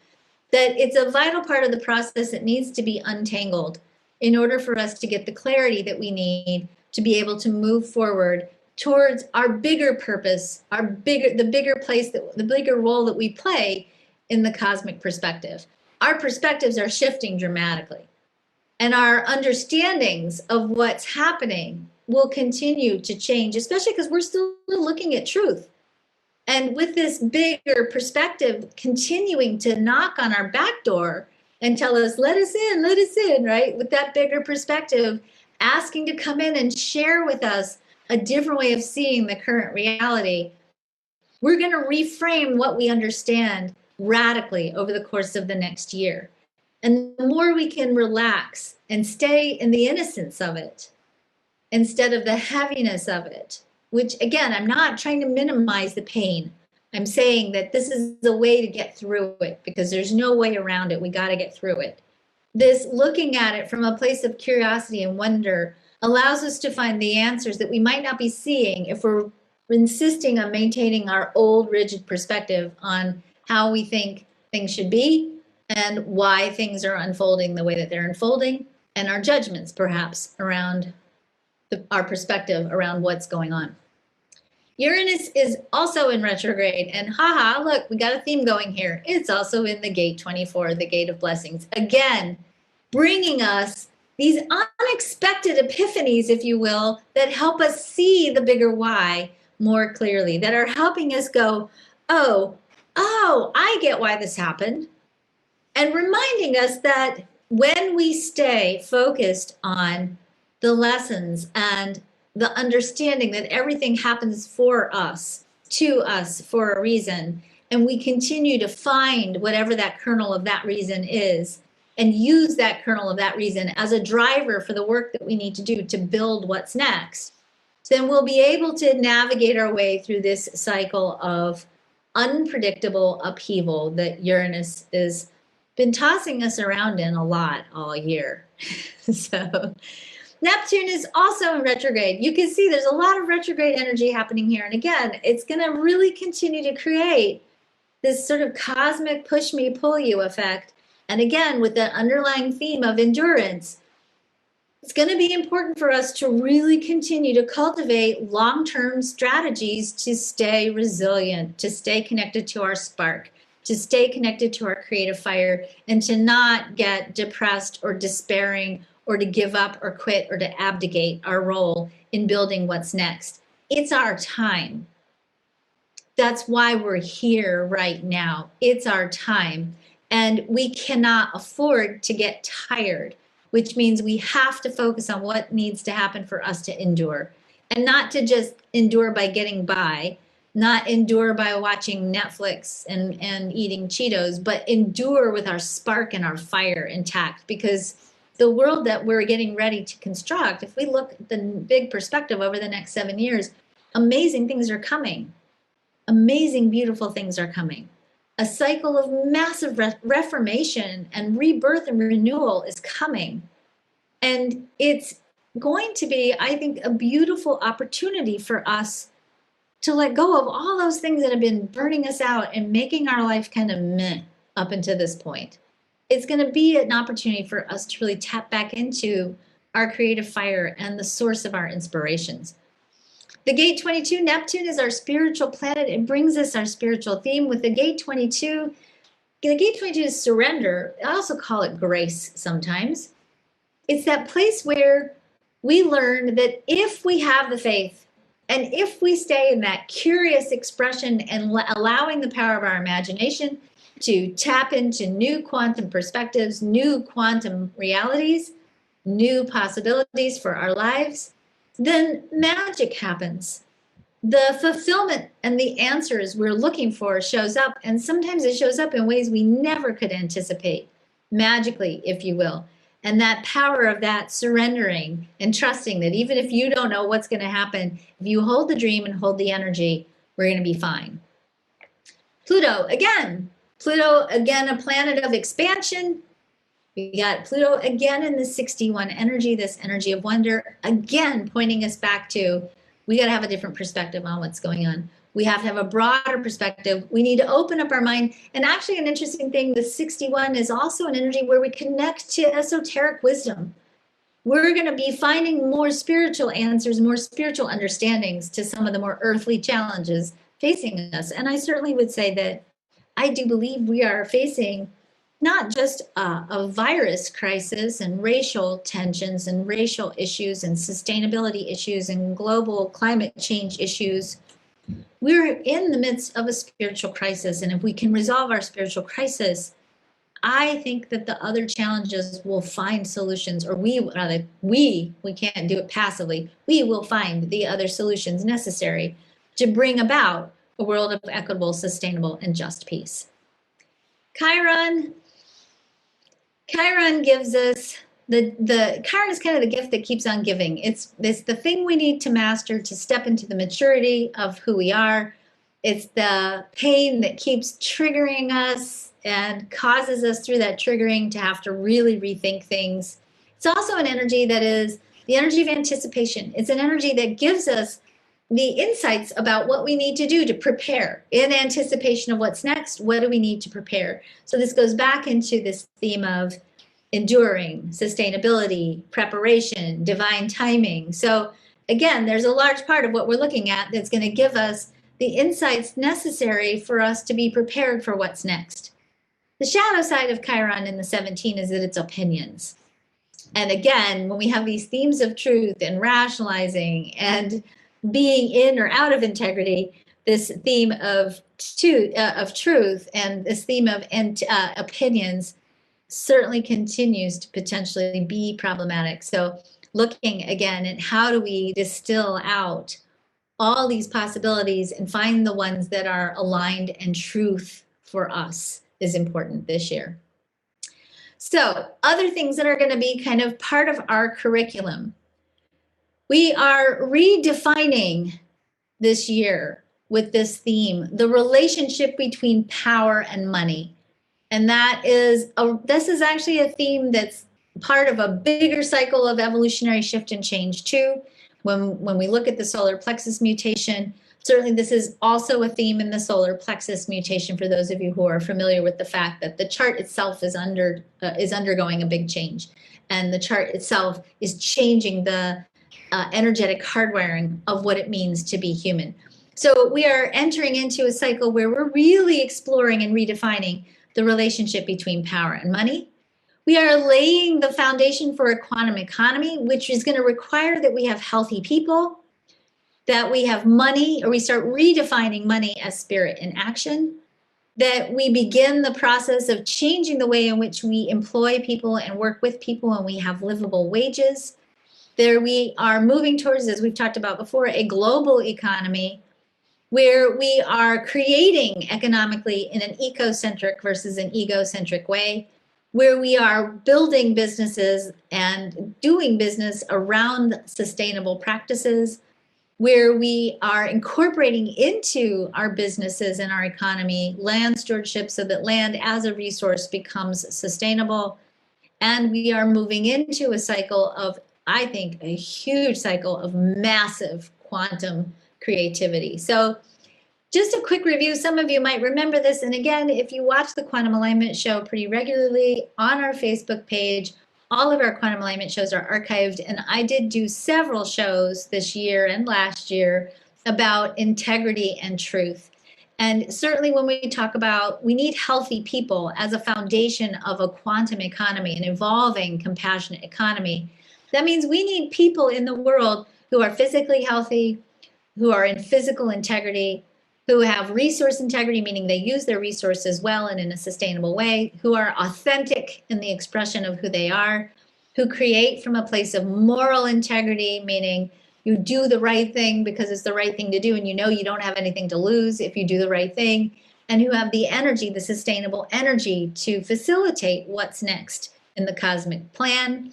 that it's a vital part of the process that needs to be untangled in order for us to get the clarity that we need to be able to move forward towards our bigger purpose, the bigger role that we play in the cosmic perspective. Our perspectives are shifting dramatically, and our understandings of what's happening will continue to change, especially because we're still looking at truth. And with this bigger perspective continuing to knock on our back door and tell us, let us in, right? With that bigger perspective, asking to come in and share with us a different way of seeing the current reality, we're going to reframe what we understand radically over the course of the next year. And the more we can relax and stay in the innocence of it instead of the heaviness of it, which again, I'm not trying to minimize the pain. I'm saying that this is the way to get through it because there's no way around it. We got to get through it. This looking at it from a place of curiosity and wonder allows us to find the answers that we might not be seeing if we're insisting on maintaining our old rigid perspective on how we think things should be and why things are unfolding the way that they're unfolding, and our judgments perhaps around our perspective around what's going on. Uranus is also in retrograde, and haha, look, we got a theme going here. It's also in the gate 24, the gate of blessings. Again, bringing us these unexpected epiphanies, if you will, that help us see the bigger why more clearly, that are helping us go, oh, oh, I get why this happened. And reminding us that when we stay focused on the lessons and the understanding that everything happens for us, to us for a reason, and we continue to find whatever that kernel of that reason is, and use that kernel of that reason as a driver for the work that we need to do to build what's next, then we'll be able to navigate our way through this cycle of unpredictable upheaval that Uranus has been tossing us around in a lot all year. So Neptune is also in retrograde. You can see there's a lot of retrograde energy happening here. And again, it's going to really continue to create this sort of cosmic push me, pull you effect. And again, with that underlying theme of endurance, it's going to be important for us to really continue to cultivate long-term strategies to stay resilient, to stay connected to our spark, to stay connected to our creative fire, and to not get depressed or despairing or to give up or quit or to abdicate our role in building what's next. It's our time. That's why we're here right now. It's our time. And we cannot afford to get tired, which means we have to focus on what needs to happen for us to endure. And not to just endure by getting by, not endure by watching Netflix and eating Cheetos, but endure with our spark and our fire intact. Because the world that we're getting ready to construct, if we look at the big perspective over the next 7 years, amazing things are coming. Amazing, beautiful things are coming. A cycle of massive reformation and rebirth and renewal is coming. And it's going to be, I think, a beautiful opportunity for us to let go of all those things that have been burning us out and making our life kind of meh up until this point. It's going to be an opportunity for us to really tap back into our creative fire and the source of our inspirations. The gate 22, Neptune, is our spiritual planet. It brings us our spiritual theme with the gate 22. The gate 22 is surrender. I also call it grace sometimes. It's that place where we learn that if we have the faith and if we stay in that curious expression and allowing the power of our imagination to tap into new quantum perspectives, new quantum realities, new possibilities for our lives, then magic happens. The fulfillment and the answers we're looking for shows up, and sometimes it shows up in ways we never could anticipate, magically, if you will. And that power of that surrendering and trusting that even if you don't know what's going to happen, if you hold the dream and hold the energy, we're going to be fine. Pluto, again, a planet of expansion. We got Pluto again in the 61 energy, this energy of wonder, again, pointing us back to, we got to have a different perspective on what's going on. We have to have a broader perspective. We need to open up our mind. And actually an interesting thing, the 61 is also an energy where we connect to esoteric wisdom. We're going to be finding more spiritual answers, more spiritual understandings to some of the more earthly challenges facing us. And I certainly would say that I do believe we are facing not just a virus crisis and racial tensions and racial issues and sustainability issues and global climate change issues. We're in the midst of a spiritual crisis. And if we can resolve our spiritual crisis, I think that the other challenges will find solutions, or we can't do it passively. We will find the other solutions necessary to bring about a world of equitable, sustainable, and just peace. Chiron gives us Chiron is kind of the gift that keeps on giving. It's the thing we need to master to step into the maturity of who we are. It's the pain that keeps triggering us and causes us through that triggering to have to really rethink things. It's also an energy that is the energy of anticipation. It's an energy that gives us the insights about what we need to do to prepare in anticipation of what's next. What do we need to prepare? So this goes back into this theme of enduring, sustainability, preparation, divine timing. So again, there's a large part of what we're looking at that's going to give us the insights necessary for us to be prepared for what's next. The shadow side of Chiron in the 17 is that it's opinions. And again, when we have these themes of truth and rationalizing and being in or out of integrity, this theme of truth and this theme of opinions certainly continues to potentially be problematic. So looking again at how do we distill out all these possibilities and find the ones that are aligned and truth for us is important this year. So other things that are going to be kind of part of our curriculum. We are redefining this year with this theme, the relationship between power and money. And this is actually a theme that's part of a bigger cycle of evolutionary shift and change too. When we look at the solar plexus mutation, certainly this is also a theme in the solar plexus mutation for those of you who are familiar with the fact that the chart itself is undergoing a big change. And the chart itself is changing the energetic hardwiring of what it means to be human. So we are entering into a cycle where we're really exploring and redefining the relationship between power and money. We are laying the foundation for a quantum economy, which is going to require that we have healthy people, that we have money, or we start redefining money as spirit in action, that we begin the process of changing the way in which we employ people and work with people, and we have livable wages. There we are moving towards, as we've talked about before, a global economy where we are creating economically in an ecocentric versus an egocentric way, where we are building businesses and doing business around sustainable practices, where we are incorporating into our businesses and our economy land stewardship so that land as a resource becomes sustainable. And we are moving into a cycle of, I think, a huge cycle of massive quantum creativity. So just a quick review. Some of you might remember this. And again, if you watch the Quantum Alignment Show pretty regularly on our Facebook page, all of our quantum alignment shows are archived. And I did do several shows this year and last year about integrity and truth. And certainly when we talk about, we need healthy people as a foundation of a quantum economy, an evolving, compassionate economy. That means we need people in the world who are physically healthy, who are in physical integrity, who have resource integrity, meaning they use their resources well and in a sustainable way, who are authentic in the expression of who they are, who create from a place of moral integrity, meaning you do the right thing because it's the right thing to do, and you know you don't have anything to lose if you do the right thing, and who have the energy, the sustainable energy to facilitate what's next in the cosmic plan.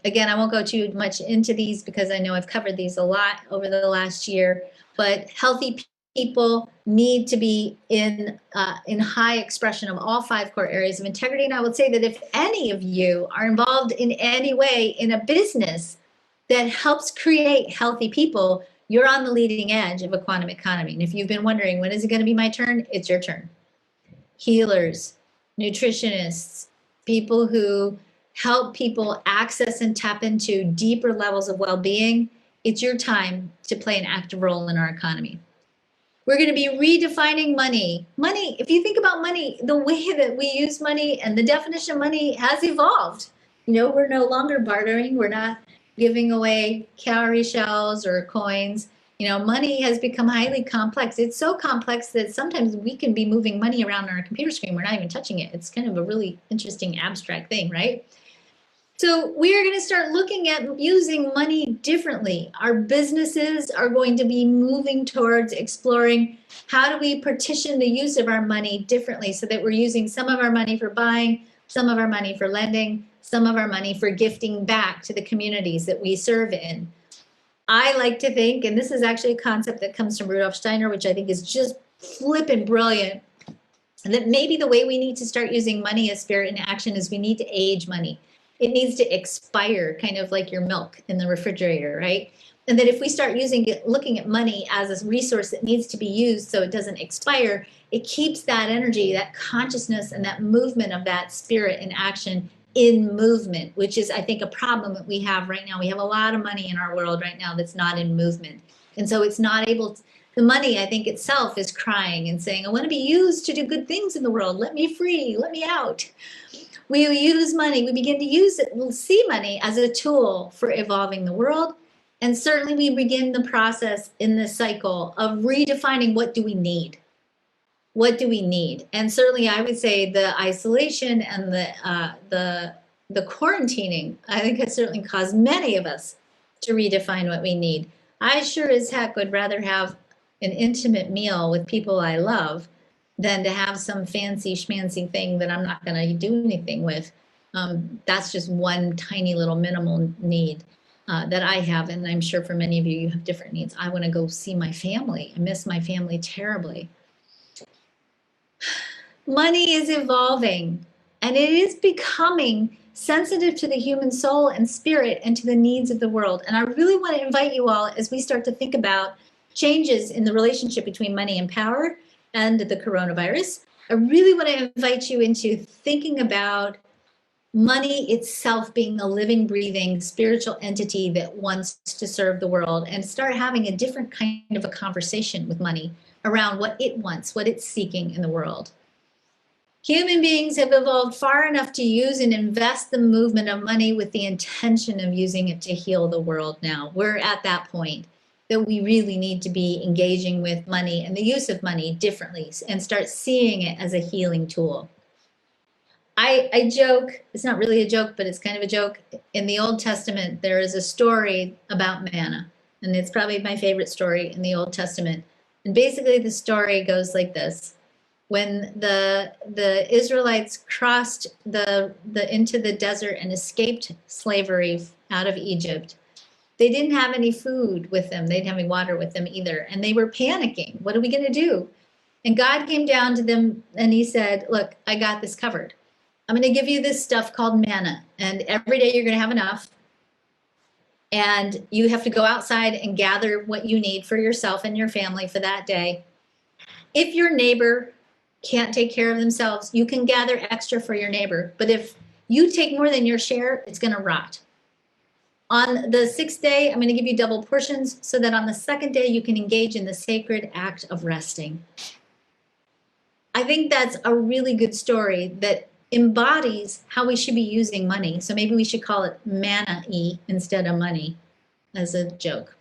Again, I won't go too much into these because I know I've covered these a lot over the last year, but healthy people need to be in high expression of all 5 core areas of integrity. And I would say that if any of you are involved in any way in a business that helps create healthy people, you're on the leading edge of a quantum economy. And if you've been wondering, when is it going to be my turn? It's your turn. Healers, nutritionists, people who help people access and tap into deeper levels of well-being, it's your time to play an active role in our economy. We're going to be redefining money. Money, if you think about money, the way that we use money and the definition of money has evolved. You know, we're no longer bartering. We're not giving away cowrie shells or coins. You know, money has become highly complex. It's so complex that sometimes we can be moving money around on our computer screen. We're not even touching it. It's kind of a really interesting abstract thing, right? So we are going to start looking at using money differently. Our businesses are going to be moving towards exploring how do we partition the use of our money differently so that we're using some of our money for buying, some of our money for lending, some of our money for gifting back to the communities that we serve in. I like to think, and this is actually a concept that comes from Rudolf Steiner, which I think is just flippin' brilliant, and that maybe the way we need to start using money as spirit in action is we need to age money. It needs to expire, kind of like your milk in the refrigerator, right? And that if we start looking at money as a resource that needs to be used so it doesn't expire, it keeps that energy, that consciousness, and that movement of that spirit in action in movement, which is, I think, a problem that we have right now. We have a lot of money in our world right now that's not in movement. And so it's not able to, the money, I think itself is crying and saying, I want to be used to do good things in the world. Let me free, let me out. We use money, we begin to use it, we'll see money as a tool for evolving the world. And certainly we begin the process in this cycle of redefining what do we need? What do we need? And certainly I would say the isolation and the quarantining, I think has certainly caused many of us to redefine what we need. I sure as heck would rather have an intimate meal with people I love than to have some fancy schmancy thing that I'm not going to do anything with. That's just one tiny little minimal need that I have. And I'm sure for many of you, you have different needs. I want to go see my family. I miss my family terribly. Money is evolving and it is becoming sensitive to the human soul and spirit and to the needs of the world. And I really want to invite you all as we start to think about changes in the relationship between money and power and the coronavirus. I really want to invite you into thinking about money itself being a living, breathing, spiritual entity that wants to serve the world, and start having a different kind of a conversation with money around what it wants, what it's seeking in the world. Human beings have evolved far enough to use and invest the movement of money with the intention of using it to heal the world now. We're at that point that we really need to be engaging with money and the use of money differently and start seeing it as a healing tool. I joke, it's not really a joke, but it's kind of a joke. In the Old Testament, there is a story about manna, and it's probably my favorite story in the Old Testament. And basically the story goes like this. When the Israelites crossed into the desert and escaped slavery out of Egypt, they didn't have any food with them. They didn't have any water with them either. And they were panicking. What are we going to do? And God came down to them and he said, look, I got this covered. I'm going to give you this stuff called manna. And every day you're going to have enough. And you have to go outside and gather what you need for yourself and your family for that day. If your neighbor can't take care of themselves, you can gather extra for your neighbor. But if you take more than your share, it's going to rot. On the 6th day, I'm going to give you double portions so that on the 2nd day, you can engage in the sacred act of resting. I think that's a really good story that embodies how we should be using money. So maybe we should call it manna-y instead of money as a joke.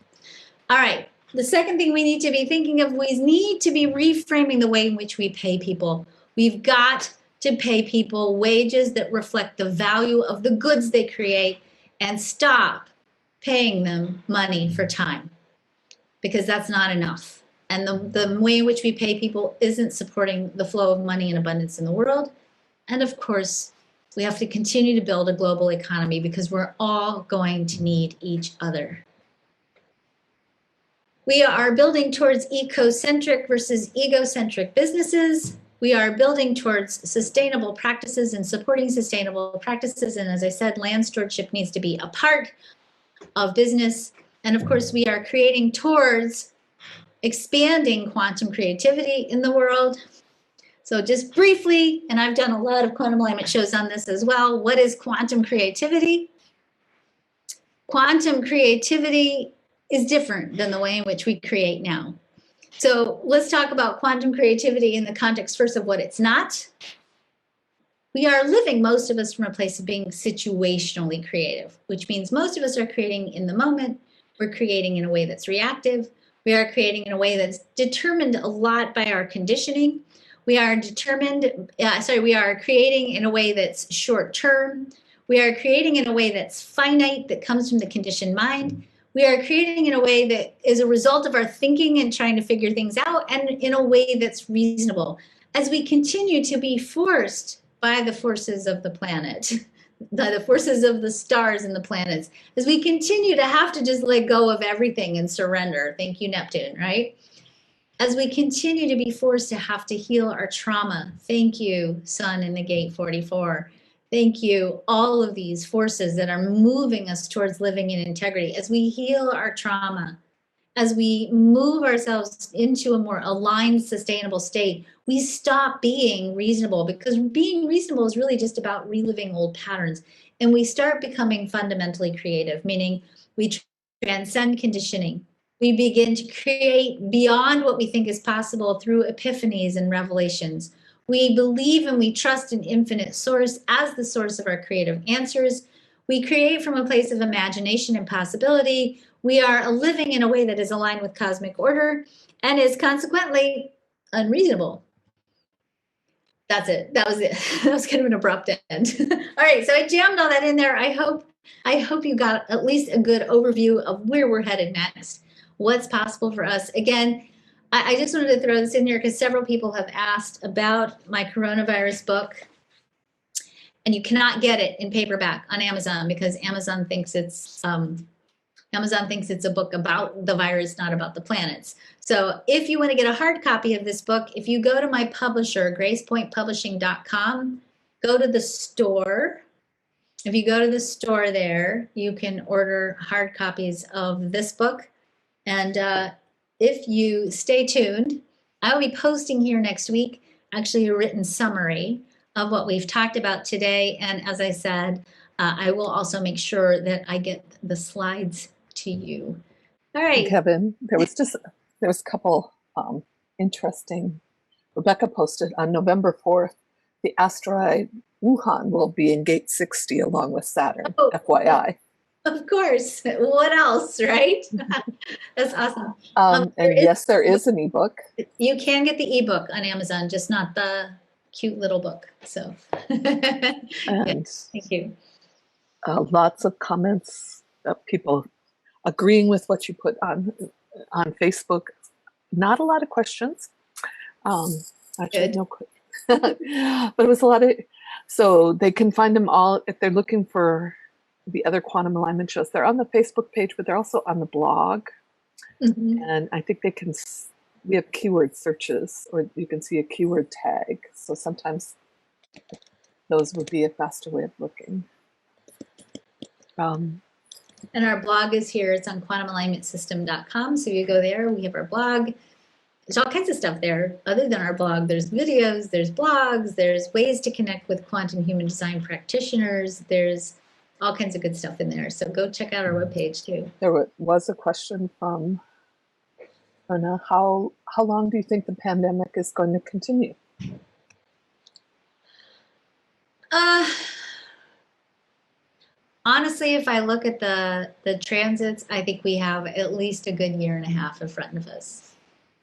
All right. The second thing we need to be thinking of, we need to be reframing the way in which we pay people. We've got to pay people wages that reflect the value of the goods they create and stop paying them money for time, because that's not enough. And the way in which we pay people isn't supporting the flow of money and abundance in the world. And of course, we have to continue to build a global economy because we're all going to need each other. We are building towards ecocentric versus egocentric businesses. We are building towards sustainable practices and supporting sustainable practices. And as I said, land stewardship needs to be a part of business. And of course, we are creating towards expanding quantum creativity in the world. So just briefly, and I've done a lot of quantum alignment shows on this as well. What is quantum creativity? Quantum creativity is different than the way in which we create now. So let's talk about quantum creativity in the context first of what it's not. We are living, most of us, from a place of being situationally creative, which means most of us are creating in the moment. We're creating in a way that's reactive. We are creating in a way that's determined a lot by our conditioning. We are creating in a way that's short term. We are creating in a way that's finite, that comes from the conditioned mind. We are creating in a way that is a result of our thinking and trying to figure things out, and in a way that's reasonable. As we continue to be forced by the forces of the planet, by the forces of the stars and the planets, as we continue to have to just let go of everything and surrender, thank you, Neptune, right? As we continue to be forced to have to heal our trauma, thank you, Sun in the gate 44. Thank you, all of these forces that are moving us towards living in integrity. As we heal our trauma, as we move ourselves into a more aligned, sustainable state, we stop being reasonable, because being reasonable is really just about reliving old patterns. And we start becoming fundamentally creative, meaning we transcend conditioning. We begin to create beyond what we think is possible through epiphanies and revelations. We believe and we trust an infinite source as the source of our creative answers. We create from a place of imagination and possibility. We are living in a way that is aligned with cosmic order and is consequently unreasonable. That's it. That was it. That was kind of an abrupt end. All right, so I jammed all that in there. I hope you got at least a good overview of where we're headed next, what's possible for us. Again, I just wanted to throw this in here because several people have asked about my coronavirus book, and you cannot get it in paperback on Amazon because Amazon thinks it's a book about the virus, not about the planets. So if you want to get a hard copy of this book, if you go to my publisher, gracepointpublishing.com, go to the store. If you go to the store there, you can order hard copies of this book. And if you stay tuned, I will be posting here next week, actually a written summary of what we've talked about today. And as I said, I will also make sure that I get the slides to you. All right. Kevin, there was a couple interesting. Rebecca posted on November 4th, the asteroid Wuhan will be in gate 60 along with Saturn, FYI. Of course. What else, right? That's awesome. And yes, there is an ebook. You can get the ebook on Amazon, just not the cute little book. So And thank you. Lots of comments of people agreeing with what you put on Facebook. Not a lot of questions. Actually, no, but it was a lot of. So they can find them all if they're looking for the other quantum alignment shows. They're on the Facebook page, but they're also on the blog. Mm-hmm. And I think we have keyword searches, or you can see a keyword tag. So sometimes those would be a faster way of looking. And our blog is here. It's on quantumalignmentsystem.com. So you go there, we have our blog. There's all kinds of stuff there. Other than our blog, there's videos, there's blogs, there's ways to connect with quantum human design practitioners. There's all kinds of good stuff in there. So go check out our webpage too. There was a question from Anna. How long do you think the pandemic is going to continue? Honestly, if I look at the transits, I think we have at least a good year and a half in front of us.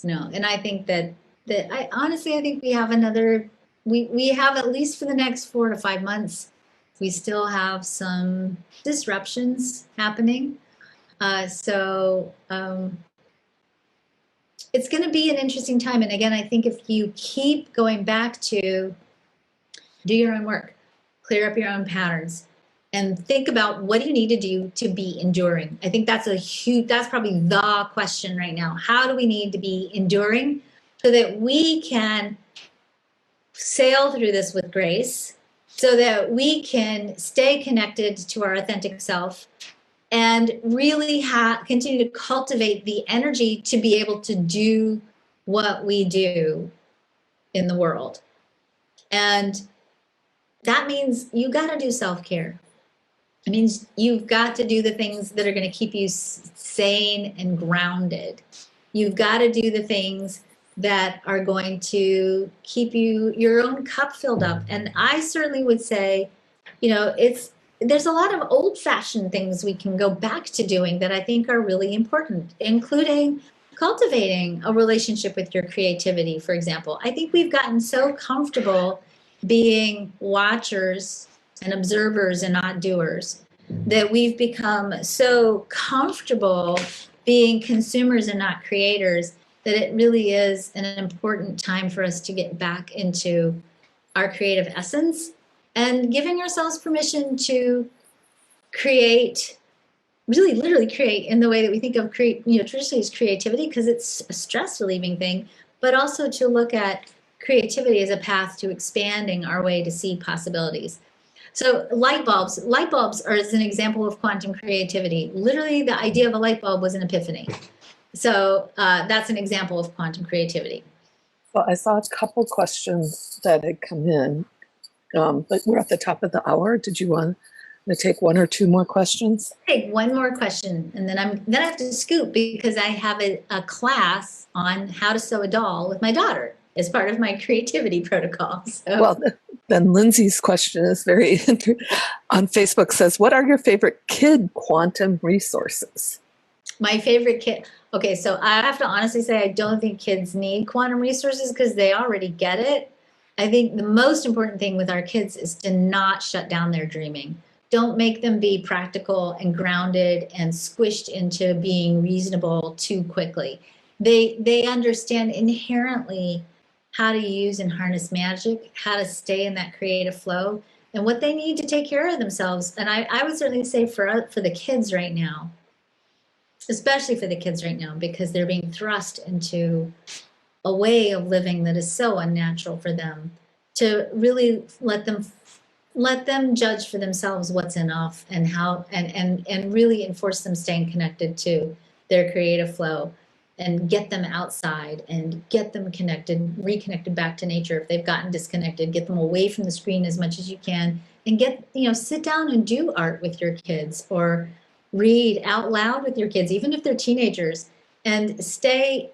No, and I think that I honestly, I think we have we have at least for the next 4 to 5 months, we still have some disruptions happening. So it's going to be an interesting time. And again, I think if you keep going back to do your own work, clear up your own patterns, and think about what do you need to do to be enduring. I think that's that's probably the question right now. How do we need to be enduring so that we can sail through this with grace, so that we can stay connected to our authentic self and really continue to cultivate the energy to be able to do what we do in the world. And that means you got to do self-care. It means you've got to do the things that are going to keep you sane and grounded. You've got to do the things that are going to keep your own cup filled up. And I certainly would say, there's a lot of old-fashioned things we can go back to doing that I think are really important, including cultivating a relationship with your creativity, for example. I think we've gotten so comfortable being watchers and observers and not doers, that we've become so comfortable being consumers and not creators, that it really is an important time for us to get back into our creative essence and giving ourselves permission to create, really literally create in the way that we think of traditionally as creativity, because it's a stress relieving thing, but also to look at creativity as a path to expanding our way to see possibilities. So light bulbs are as an example of quantum creativity. Literally, the idea of a light bulb was an epiphany. So that's an example of quantum creativity. Well, I saw a couple questions that had come in, but we're at the top of the hour. Did you want to take one or two more questions? Take one more question, and then I have to scoop because I have a class on how to sew a doll with my daughter as part of my creativity protocol. So. Well, Then Lindsay's question is very on Facebook says, what are your favorite kid quantum resources? My favorite kid. Okay, so I have to honestly say I don't think kids need quantum resources because they already get it. I think the most important thing with our kids is to not shut down their dreaming. Don't make them be practical and grounded and squished into being reasonable too quickly. They understand inherently how to use and harness magic, how to stay in that creative flow, and what they need to take care of themselves. And I would certainly say for the kids right now, especially for the kids right now, because they're being thrust into a way of living that is so unnatural for them, to really let them judge for themselves what's enough and how, and really enforce them staying connected to their creative flow, and get them outside and get them reconnected back to nature. If they've gotten disconnected, get them away from the screen as much as you can, and sit down and do art with your kids, or read out loud with your kids, even if they're teenagers, and stay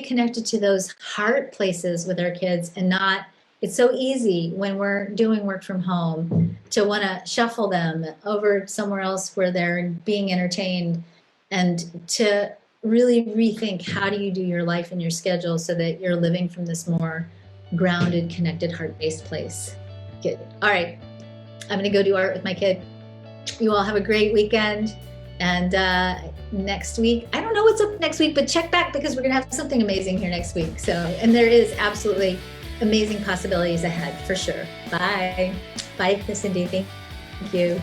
connected to those heart places with our kids. And not, it's so easy when we're doing work from home to want to shuffle them over somewhere else where they're being entertained, and to really rethink, how do you do your life and your schedule so that you're living from this more grounded, connected, heart-based place. Good. All right, I'm gonna go do art with my kid. You all have a great weekend. And next week, I don't know what's up next week, but check back, because we're gonna have something amazing here next week. So, and there is absolutely amazing possibilities ahead for sure. Bye. Bye, Cindy. Thank you.